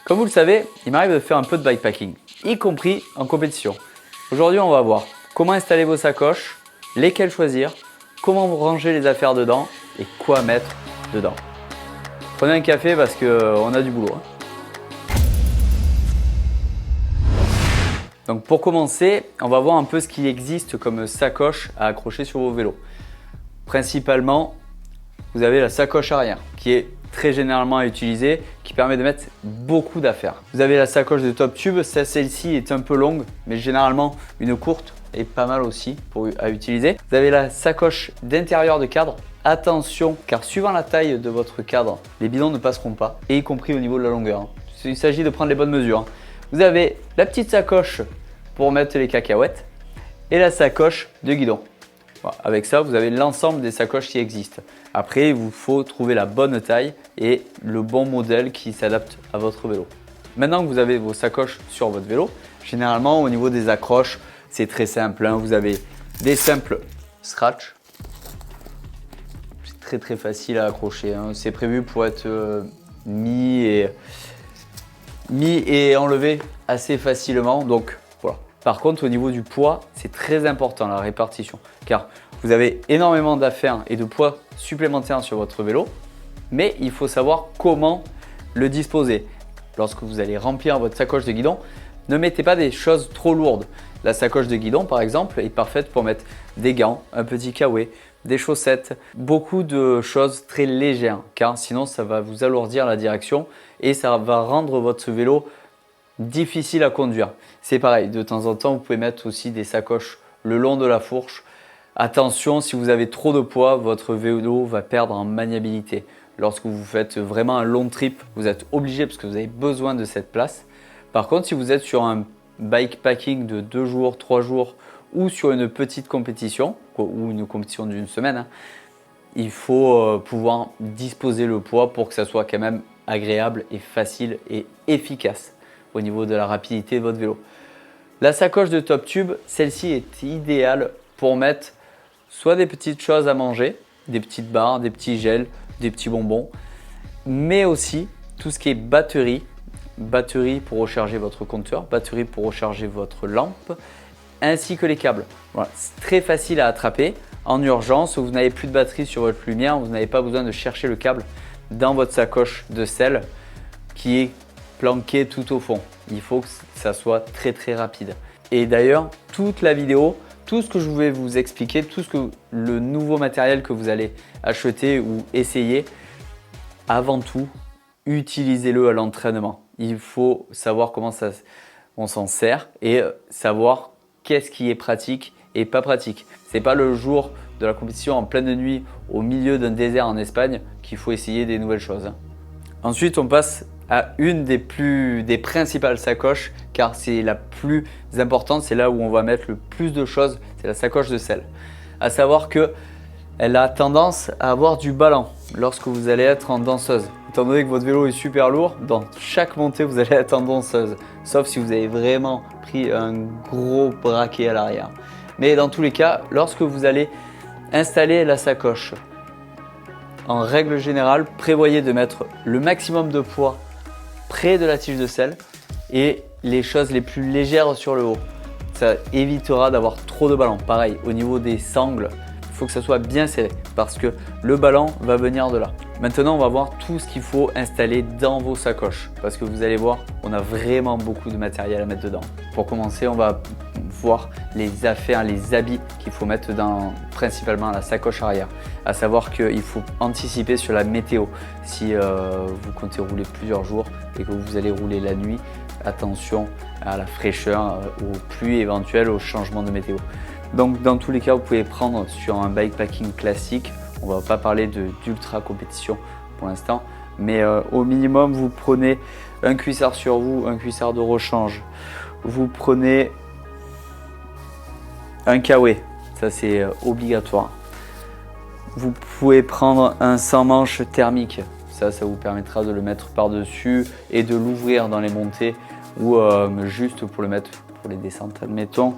Comme vous le savez, il m'arrive de faire un peu de bikepacking, y compris en compétition. Aujourd'hui, on va voir comment installer vos sacoches, lesquelles choisir, comment ranger les affaires dedans et quoi mettre dedans. Prenez un café parce qu'on a du boulot. Donc pour commencer, on va voir un peu ce qui existe comme sacoche à accrocher sur vos vélos. Principalement, vous avez la sacoche arrière qui est très généralement utilisée, qui permet de mettre beaucoup d'affaires. Vous avez la sacoche de top tube, celle-ci est un peu longue, mais généralement une courte est pas mal aussi à utiliser. Vous avez la sacoche d'intérieur de cadre. Attention, car suivant la taille de votre cadre, les bidons ne passeront pas, et y compris au niveau de la longueur. Il s'agit de prendre les bonnes mesures. Vous avez la petite sacoche pour mettre les cacahuètes et la sacoche de guidon. Voilà, avec ça, vous avez l'ensemble des sacoches qui existent. Après, il vous faut trouver la bonne taille et le bon modèle qui s'adapte à votre vélo. Maintenant que vous avez vos sacoches sur votre vélo, généralement au niveau des accroches, c'est très simple. Vous avez des simples scratch. C'est très facile à accrocher. C'est prévu pour être mis et enlevé assez facilement. Donc voilà. Par contre, au niveau du poids, c'est très important la répartition, car vous avez énormément d'affaires et de poids supplémentaires sur votre vélo, mais il faut savoir comment le disposer. Lorsque vous allez remplir votre sacoche de guidon, ne mettez pas des choses trop lourdes. La sacoche de guidon, par exemple, est parfaite pour mettre des gants, un petit kawaii, des chaussettes, beaucoup de choses très légères, car sinon ça va vous alourdir la direction et ça va rendre votre vélo difficile à conduire. C'est pareil, de temps en temps, vous pouvez mettre aussi des sacoches le long de la fourche. Attention, si vous avez trop de poids, votre vélo va perdre en maniabilité. Lorsque vous faites vraiment un long trip, vous êtes obligé parce que vous avez besoin de cette place. Par contre, si vous êtes sur un bikepacking de 2 jours, 3 jours ou sur une petite compétition ou une compétition d'une semaine, il faut pouvoir disposer le poids pour que ça soit quand même agréable et facile et efficace au niveau de la rapidité de votre vélo. La sacoche de top tube, celle-ci est idéale pour mettre soit des petites choses à manger, des petites barres, des petits gels, des petits bonbons, mais aussi tout ce qui est batterie pour recharger votre compteur, batterie pour recharger votre lampe, ainsi que les câbles. Voilà, c'est très facile à attraper. En urgence, vous n'avez plus de batterie sur votre lumière, vous n'avez pas besoin de chercher le câble dans votre sacoche de selle qui est planqué tout au fond. Il faut que ça soit très rapide. Et d'ailleurs, toute la vidéo, tout ce que je vais vous expliquer, le nouveau matériel que vous allez acheter ou essayer, avant tout, utilisez-le à l'entraînement. Il faut savoir comment on s'en sert et savoir qu'est-ce qui est pratique et pas pratique. Ce n'est pas le jour de la compétition en pleine nuit au milieu d'un désert en Espagne qu'il faut essayer des nouvelles choses. Ensuite, on passe à une des principales sacoches, car c'est la plus importante, c'est là où on va mettre le plus de choses, c'est la sacoche de selle. À savoir qu'elle a tendance à avoir du ballon lorsque vous allez être en danseuse. Étant donné que votre vélo est super lourd, dans chaque montée vous allez être en danseuse, sauf si vous avez vraiment pris un gros braquet à l'arrière. Mais dans tous les cas, lorsque vous allez installer la sacoche, en règle générale, prévoyez de mettre le maximum de poids près de la tige de selle et les choses les plus légères sur le haut. Ça évitera d'avoir trop de ballons. Pareil, au niveau des sangles, il faut que ça soit bien serré parce que le ballon va venir de là. Maintenant, on va voir tout ce qu'il faut installer dans vos sacoches parce que vous allez voir, on a vraiment beaucoup de matériel à mettre dedans. Pour commencer, on va voir les affaires, les habits qu'il faut mettre principalement la sacoche arrière. À savoir qu'il faut anticiper sur la météo. Si vous comptez rouler plusieurs jours et que vous allez rouler la nuit, attention à la fraîcheur, aux pluies éventuelles, au changement de météo. Donc dans tous les cas, vous pouvez prendre sur un bikepacking classique. On ne va pas parler d'ultra compétition pour l'instant, mais au minimum, vous prenez un cuissard sur vous, un cuissard de rechange. Vous prenez un kawaii, ça c'est obligatoire. Vous pouvez prendre un sans-manche thermique, ça vous permettra de le mettre par-dessus et de l'ouvrir dans les montées ou juste pour le mettre pour les descentes, admettons.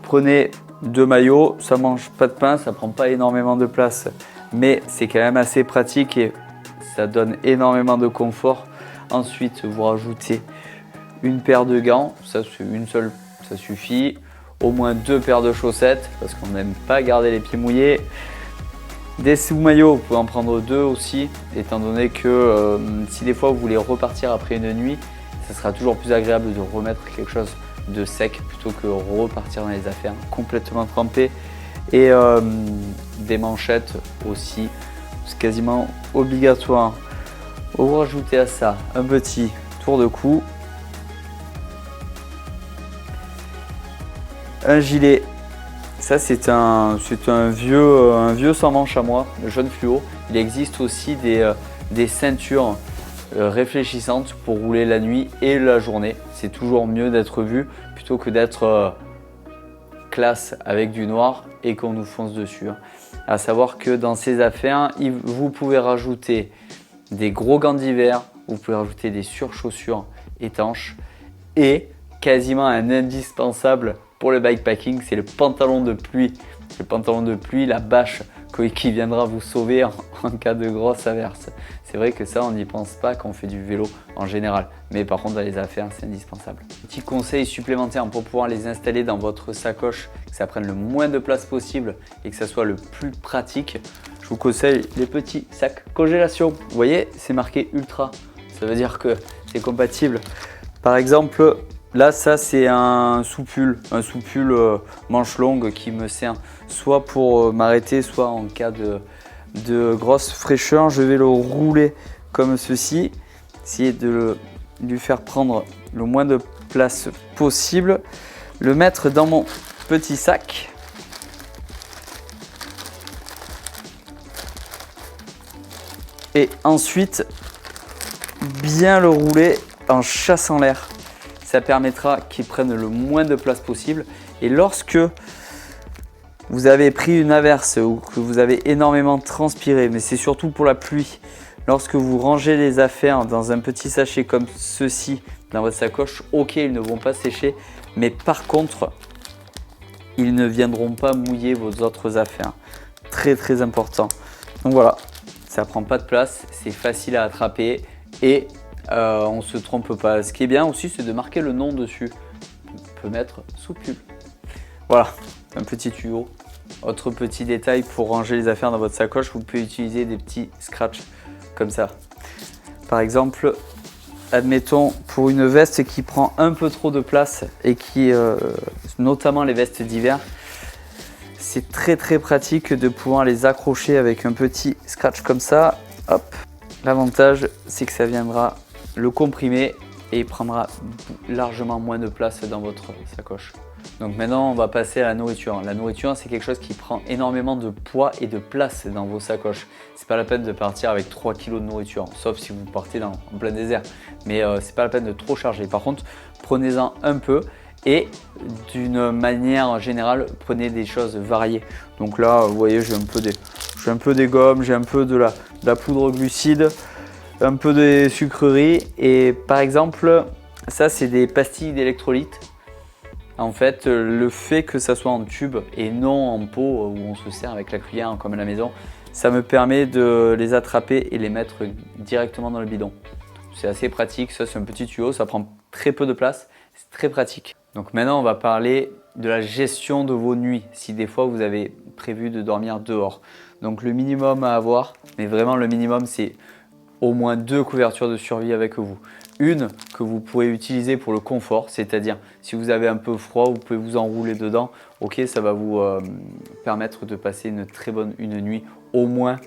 Prenez 2 maillots, ça mange pas de pain, ça prend pas énormément de place, mais c'est quand même assez pratique et ça donne énormément de confort Ensuite, vous rajoutez une paire de gants, ça c'est une seule, ça suffit. Au moins 2 paires de chaussettes parce qu'on n'aime pas garder les pieds mouillés. Des sous-maillots, vous pouvez en prendre 2 aussi, étant donné que si des fois vous voulez repartir après une nuit, ça sera toujours plus agréable de remettre quelque chose de sec plutôt que repartir dans les affaires complètement trempées. Et des manchettes aussi, c'est quasiment obligatoire. Vous rajoutez à ça un petit tour de cou, un gilet. Ça c'est un vieux sans manche à moi, le jaune fluo. Il existe aussi des ceintures réfléchissantes pour rouler la nuit et la journée. C'est toujours mieux d'être vu plutôt que d'être classe avec du noir et qu'on nous fonce dessus. À savoir que dans ces affaires, vous pouvez rajouter des gros gants d'hiver, vous pouvez rajouter des surchaussures étanches et quasiment un indispensable pour le bikepacking, c'est le pantalon de pluie. Le pantalon de pluie, la bâche qui viendra vous sauver en cas de grosse averse. C'est vrai que ça, on n'y pense pas quand on fait du vélo en général. Mais par contre, dans les affaires, c'est indispensable. Petit conseil supplémentaire pour pouvoir les installer dans votre sacoche, que ça prenne le moins de place possible et que ça soit le plus pratique. Je vous conseille les petits sacs congélation. Vous voyez, c'est marqué Ultra. Ça veut dire que c'est compatible. Par exemple, là, ça c'est un soupule manche longue qui me sert soit pour m'arrêter, soit en cas de grosse fraîcheur. Je vais le rouler comme ceci, essayer de lui faire prendre le moins de place possible, le mettre dans mon petit sac. Et ensuite, bien le rouler en chassant l'air. Ça permettra qu'il prenne le moins de place possible. Et lorsque vous avez pris une averse ou que vous avez énormément transpiré, mais c'est surtout pour la pluie, lorsque vous rangez les affaires dans un petit sachet comme ceci dans votre sacoche, ok, ils ne vont pas sécher, mais par contre, ils ne viendront pas mouiller vos autres affaires. Très très important. Donc voilà, ça prend pas de place, c'est facile à attraper et on ne se trompe pas. Ce qui est bien aussi, c'est de marquer le nom dessus. On peut mettre soupule. Voilà, un petit tuyau. Autre petit détail pour ranger les affaires dans votre sacoche, vous pouvez utiliser des petits scratchs comme ça. Par exemple, admettons pour une veste qui prend un peu trop de place et qui, notamment les vestes d'hiver, c'est très très pratique de pouvoir les accrocher avec un petit scratch comme ça. Hop. L'avantage, c'est que ça viendra le comprimer et il prendra largement moins de place dans votre sacoche. Donc maintenant, on va passer à la nourriture. La nourriture, c'est quelque chose qui prend énormément de poids et de place dans vos sacoches. C'est pas la peine de partir avec 3 kg de nourriture, sauf si vous partez en plein désert. Mais c'est pas la peine de trop charger. Par contre, prenez-en un peu et d'une manière générale, prenez des choses variées. Donc là, vous voyez, j'ai un peu des gommes, j'ai un peu de la poudre glucide, un peu de sucreries et par exemple, ça c'est des pastilles d'électrolytes. En fait, le fait que ça soit en tube et non en pot où on se sert avec la cuillère comme à la maison, ça me permet de les attraper et les mettre directement dans le bidon. C'est assez pratique, ça c'est un petit tuyau, ça prend très peu de place, c'est très pratique. Donc maintenant on va parler de la gestion de vos nuits, si des fois vous avez prévu de dormir dehors. Donc le minimum à avoir, mais vraiment le minimum c'est au moins 2 couvertures de survie avec vous. Une que vous pouvez utiliser pour le confort, c'est-à-dire si vous avez un peu froid, vous pouvez vous enrouler dedans. Ok, ça va vous permettre de passer une nuit au moins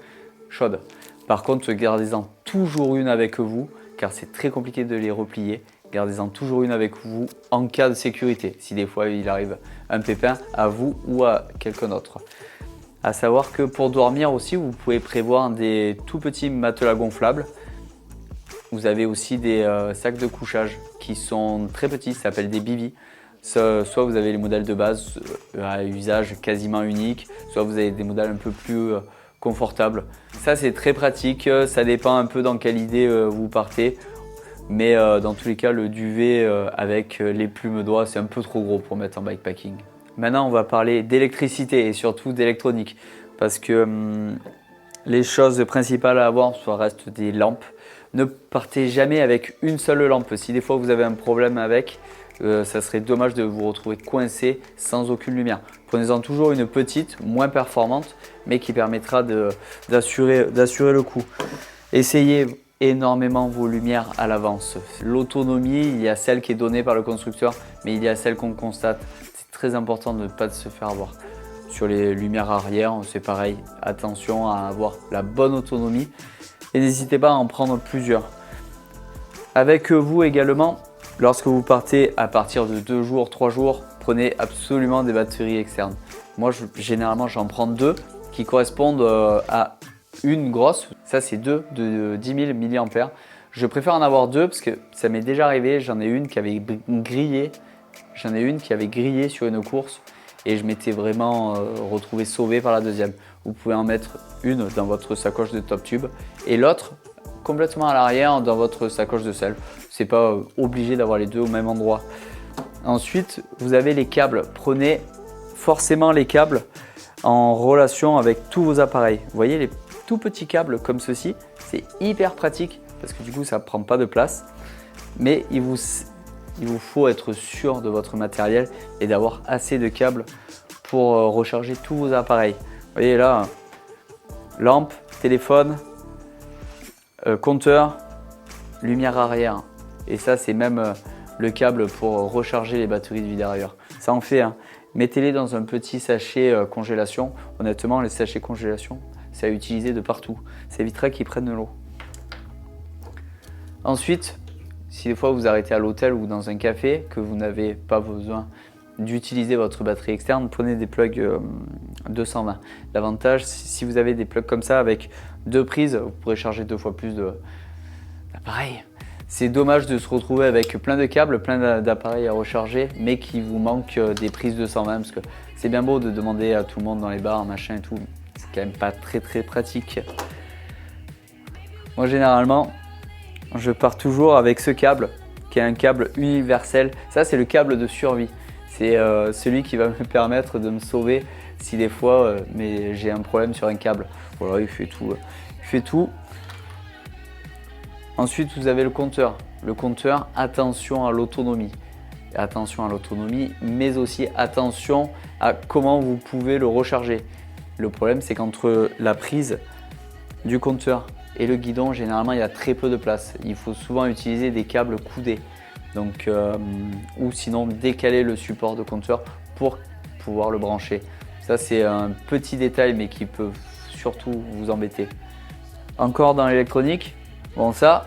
chaude. Par contre, gardez-en toujours une avec vous, car c'est très compliqué de les replier. Gardez-en toujours une avec vous en cas de sécurité, si des fois il arrive un pépin à vous ou à quelqu'un d'autre. À savoir que pour dormir aussi, vous pouvez prévoir des tout petits matelas gonflables. Vous avez aussi des sacs de couchage qui sont très petits, ça s'appelle des bivy. Soit vous avez les modèles de base à usage quasiment unique, soit vous avez des modèles un peu plus confortables. Ça c'est très pratique, ça dépend un peu dans quelle idée vous partez. Mais dans tous les cas, le duvet avec les plumes d'oie, c'est un peu trop gros pour mettre en bikepacking. Maintenant, on va parler d'électricité et surtout d'électronique. Parce que les choses principales à avoir, ça reste des lampes. Ne partez jamais avec une seule lampe. Si des fois vous avez un problème avec, ça serait dommage de vous retrouver coincé sans aucune lumière. Prenez-en toujours une petite, moins performante, mais qui permettra d'assurer le coup. Essayez énormément vos lumières à l'avance. L'autonomie, il y a celle qui est donnée par le constructeur, mais il y a celle qu'on constate. C'est très important de ne pas se faire avoir. Sur les lumières arrière, c'est pareil. Attention à avoir la bonne autonomie et n'hésitez pas à en prendre plusieurs. Avec vous également, lorsque vous partez à partir de 2 jours, 3 jours, prenez absolument des batteries externes. Moi, généralement, j'en prends 2 qui correspondent à une grosse. Ça, c'est 2 de 10 000 mAh. Je préfère en avoir 2 parce que ça m'est déjà arrivé. J'en ai une qui avait grillé. Sur une course et je m'étais vraiment retrouvé sauvé par la deuxième. Vous pouvez en mettre une dans votre sacoche de top tube et l'autre complètement à l'arrière dans votre sacoche de selle. C'est pas obligé d'avoir les deux au même endroit. Ensuite, vous avez les câbles. Prenez forcément les câbles en relation avec tous vos appareils. Vous voyez les tout petits câbles comme ceci, c'est hyper pratique parce que du coup ça ne prend pas de place. Mais il vous faut être sûr de votre matériel et d'avoir assez de câbles pour recharger tous vos appareils. Vous voyez là, lampe, téléphone, compteur, lumière arrière. Et ça, c'est même le câble pour recharger les batteries de vie derrière. Ça en fait, hein. Mettez-les dans un petit sachet congélation. Honnêtement, les sachets congélation, c'est à utiliser de partout. Ça évitera qu'ils prennent de l'eau. Ensuite, si des fois vous arrêtez à l'hôtel ou dans un café, que vous n'avez pas besoin d'utiliser votre batterie externe, prenez des plugs 220. L'avantage, si vous avez des plugs comme ça avec 2 prises, vous pourrez charger 2 fois plus d'appareils. C'est dommage de se retrouver avec plein de câbles, plein d'appareils à recharger, mais qu'il vous manque des prises 220 parce que c'est bien beau de demander à tout le monde dans les bars, machin et tout. C'est quand même pas très pratique. Moi, généralement, je pars toujours avec ce câble qui est un câble universel. Ça, c'est le câble de survie. C'est celui qui va me permettre de me sauver si des fois mais j'ai un problème sur un câble. Voilà, il fait tout. Ensuite, vous avez le compteur. Le compteur, attention à l'autonomie. Attention à l'autonomie, mais aussi attention à comment vous pouvez le recharger. Le problème, c'est qu'entre la prise du compteur et le guidon, généralement, il y a très peu de place. Il faut souvent utiliser des câbles coudés. Donc, ou sinon décaler le support de compteur pour pouvoir le brancher. Ça, c'est un petit détail, mais qui peut surtout vous embêter. Encore dans l'électronique, bon ça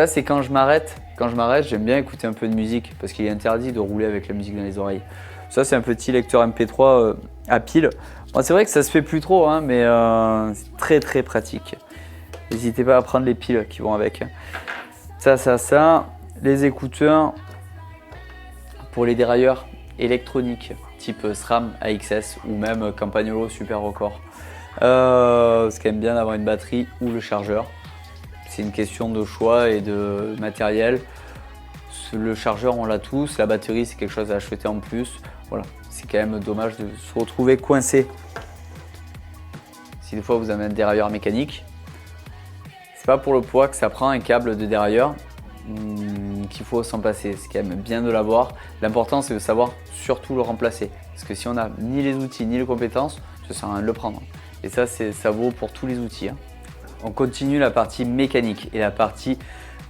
c'est quand je m'arrête. Quand je m'arrête, j'aime bien écouter un peu de musique parce qu'il est interdit de rouler avec la musique dans les oreilles. Ça, c'est un petit lecteur MP3 à pile. Bon, c'est vrai que ça se fait plus trop, hein, mais c'est très pratique. N'hésitez pas à prendre les piles qui vont avec. Ça. Les écouteurs pour les dérailleurs électroniques type SRAM AXS ou même Campagnolo Super Record. C'est quand même bien d'avoir une batterie ou le chargeur. C'est une question de choix et de matériel. Le chargeur, on l'a tous. La batterie, c'est quelque chose à acheter en plus. Voilà, c'est quand même dommage de se retrouver coincé. Si des fois vous avez un dérailleur mécanique, c'est pas pour le poids que ça prend un câble de dérailleur qu'il faut s'en passer. C'est quand même bien de l'avoir. L'important, c'est de savoir surtout le remplacer. Parce que si on n'a ni les outils ni les compétences, ça sert à rien de le prendre. Et ça vaut pour tous les outils, hein. On continue la partie mécanique et la partie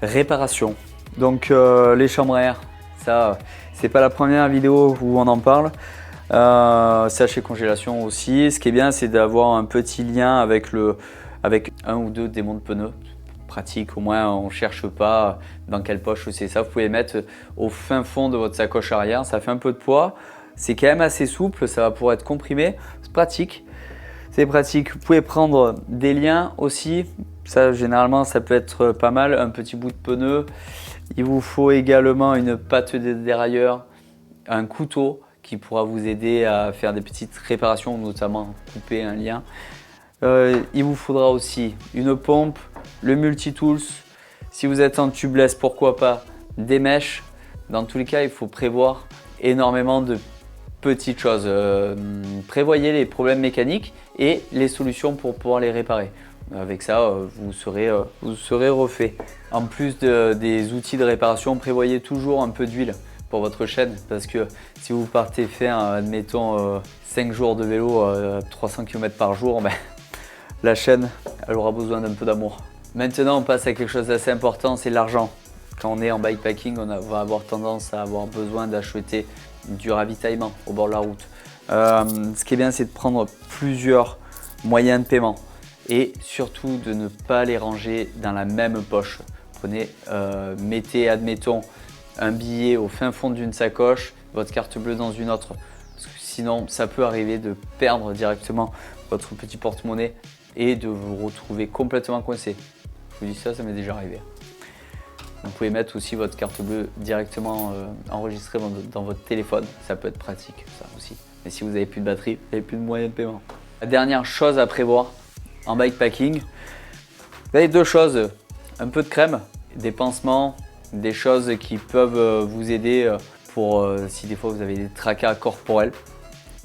réparation. Donc les chambres à air, ça c'est pas la première vidéo où on en parle. Sachet congélation aussi. Ce qui est bien, c'est d'avoir un petit lien avec un ou deux démonts de pneus. Pratique, au moins on ne cherche pas dans quelle poche c'est ça. Vous pouvez mettre au fin fond de votre sacoche arrière, ça fait un peu de poids. C'est quand même assez souple, ça va pouvoir être comprimé. C'est pratique. C'est pratique. Vous pouvez prendre des liens aussi. Ça, généralement, ça peut être pas mal. Un petit bout de pneu. Il vous faut également une patte de dérailleur, un couteau qui pourra vous aider à faire des petites réparations, notamment couper un lien. Il vous faudra aussi une pompe, le multitools. Si vous êtes en tubeless, pourquoi pas des mèches. Dans tous les cas, il faut prévoir énormément de petites choses. Prévoyez les problèmes mécaniques et les solutions pour pouvoir les réparer. Avec ça, vous serez refait. En plus des outils de réparation, prévoyez toujours un peu d'huile pour votre chaîne parce que si vous partez faire, admettons, 5 jours de vélo, 300 km par jour, ben, la chaîne, elle aura besoin d'un peu d'amour. Maintenant, on passe à quelque chose d'assez important, c'est l'argent. Quand on est en bikepacking, on va avoir tendance à avoir besoin d'acheter du ravitaillement au bord de la route. Ce qui est bien, c'est de prendre plusieurs moyens de paiement et surtout de ne pas les ranger dans la même poche. Mettez, admettons, un billet au fin fond d'une sacoche, votre carte bleue dans une autre. Parce que sinon, ça peut arriver de perdre directement votre petit porte-monnaie et de vous retrouver complètement coincé. Je vous dis ça, ça m'est déjà arrivé. Vous pouvez mettre aussi votre carte bleue directement enregistrée dans votre téléphone. Ça peut être pratique, ça aussi. Mais si vous n'avez plus de batterie, vous n'avez plus de moyens de paiement. La dernière chose à prévoir en bikepacking, vous avez deux choses. Un peu de crème, des pansements, des choses qui peuvent vous aider pour si des fois vous avez des tracas corporels.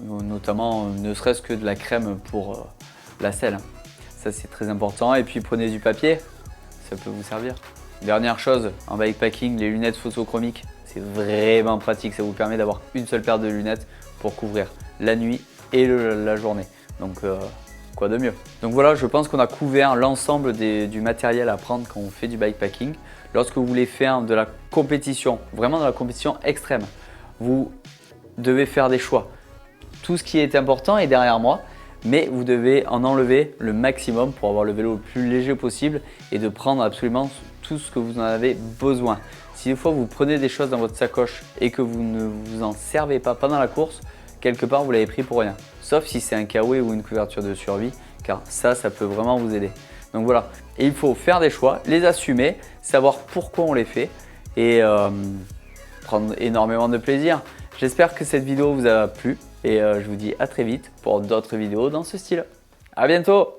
Notamment, ne serait-ce que de la crème pour la selle. Ça, c'est très important. Et puis, prenez du papier, ça peut vous servir. Dernière chose, en bikepacking, les lunettes photochromiques, c'est vraiment pratique. Ça vous permet d'avoir une seule paire de lunettes pour couvrir la nuit et la journée. Donc, quoi de mieux? Donc voilà, je pense qu'on a couvert l'ensemble du matériel à prendre quand on fait du bikepacking. Lorsque vous voulez faire de la compétition, vraiment de la compétition extrême, vous devez faire des choix. Tout ce qui est important est derrière moi, mais vous devez en enlever le maximum pour avoir le vélo le plus léger possible et de prendre absolument tout ce que vous en avez besoin. Si des fois vous prenez des choses dans votre sacoche et que vous ne vous en servez pas pendant la course, quelque part vous l'avez pris pour rien. Sauf si c'est un kawaii ou une couverture de survie, car ça peut vraiment vous aider. Donc voilà, et il faut faire des choix, les assumer, savoir pourquoi on les fait et prendre énormément de plaisir. J'espère que cette vidéo vous a plu et je vous dis à très vite pour d'autres vidéos dans ce style. À bientôt!